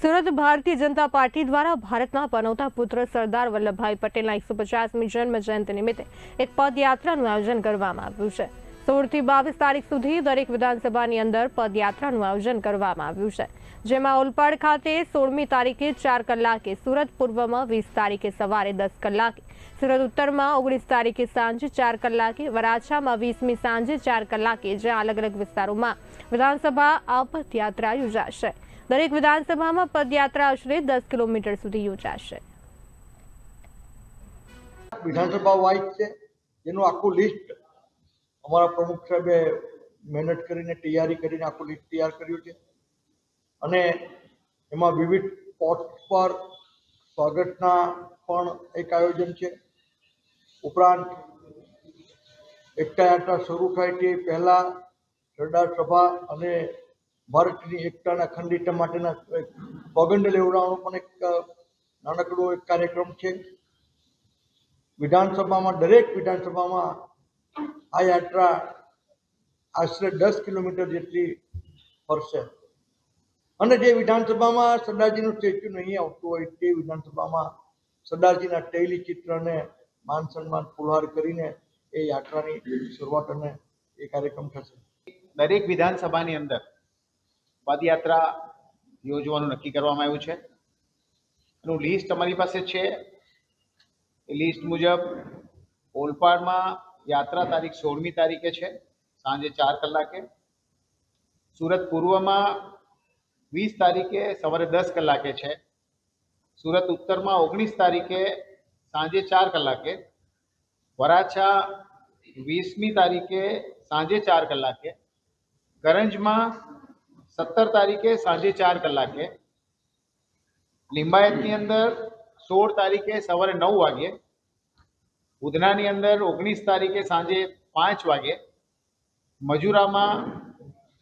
Surat Bharatiya Janata party દ્વારા ભારતના પનોતા પુત્ર સરદાર વલ્લભભાઈ પટેલના 150મી જન્મ જયંતિ નિમિત્તે એક પદયાત્રાનું આયોજન કરવામાં આવ્યું છે। 16 થી 22 તારીખ સુધી દરેક વિધાનસભાની અંદર પદયાત્રાનું આયોજન કરવામાં આવ્યું છે, જેમાં ઓલપાડ ખાતે 16મી તારીખે 4 કલાકે, સુરત પૂર્વમાં 20 તારીખે સવારે 10 કલાકે, સુરત ઉત્તરમાં 19 તારીખે સાંજે 4 કલાકે, વરાછામાં 20મી સાંજે 4 કલાકે, જ્યાં અલગ અલગ વિસ્તારોમાં વિધાનસભા આ પદયાત્રા યોજાશે। દરેક વિધાનસભામાં પદયાત્રા આશરે 10 કિલોમીટર સુધી યોજાશે। વિધાનસભા વાઇઝ છે, જેનું આખું લિસ્ટ અમારા પ્રમુખ સાહેબે મહેનત કરીને તૈયારી કરીને આખું લિસ્ટ તૈયાર કર્યું છે અને એમાં વિવિધ પોસ્ટ પર સ્વાગતના પણ એક આયોજન છે। ઉપરાંત એકતા યાત્રા શરૂ થાય તે પહેલાં સરદાર સભા અને ભારતની એકતાના અખંડિતતા માટેના સોગંદ લેવડાવવાનો પણ એક નાનકડો એક કાર્યક્રમ છે। વિધાનસભામાં દરેક વિધાનસભામાં આ યાત્રા આશરે 10 કિલોમીટર જેટલી ફરશે અને જે વિધાનસભામાં સરદારજીનું સ્ટેચ્યુ નહીં આવતું હોય તે વિધાનસભામાં સરદારજીના તૈલી ચિત્રને માન સન્માન પુરવાર કરીને એ યાત્રાની શરૂઆત અને એ કાર્યક્રમ થશે। દરેક વિધાનસભાની અંદર પદયાત્રા યોજવાનું નક્કી કરવામાં આવ્યું છે। એનું લિસ્ટ અમારી પાસે છે। એ લિસ્ટ મુજબ ઓલપાડમાં યાત્રા તારીખ 16મી તારીખે છે, સાંજે 4 કલાકે। સુરત પૂર્વમાં 20 તારીખે સવારે 10 કલાકે છે। સુરત ઉત્તરમાં 19 તારીખે સાંજે 4 કલાકે, વરાછા 20મી તારીખે સાંજે 4 કલાકે, કરંજમાં 17 તારીખે સાંજે 4 કલાકે, લિંબાયતની અંદર 16 તારીખે સવારે 9 વાગે, ઉધનાની અંદર 19 તારીખે સાંજે 5 વાગે, મજુરામાં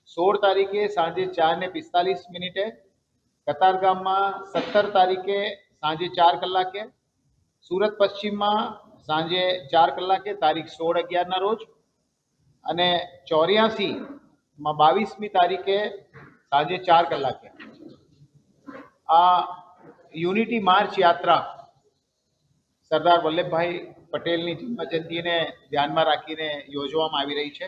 16 તારીખે સાંજે 4:45, કતારગામમાં 17 તારીખે સાંજે 4 કલાકે, સુરત પશ્ચિમમાં સાંજે 4 કલાકે તારીખ 16/11ના રોજ, અને 84માં 22મી તારીખે સાંજે 4 કલાકે આ યુનિટી માર્ચ યાત્રા સરદાર વલ્લભભાઈ પટેલની જન્મજયંતિને ધ્યાનમાં રાખીને યોજવામાં આવી રહી છે।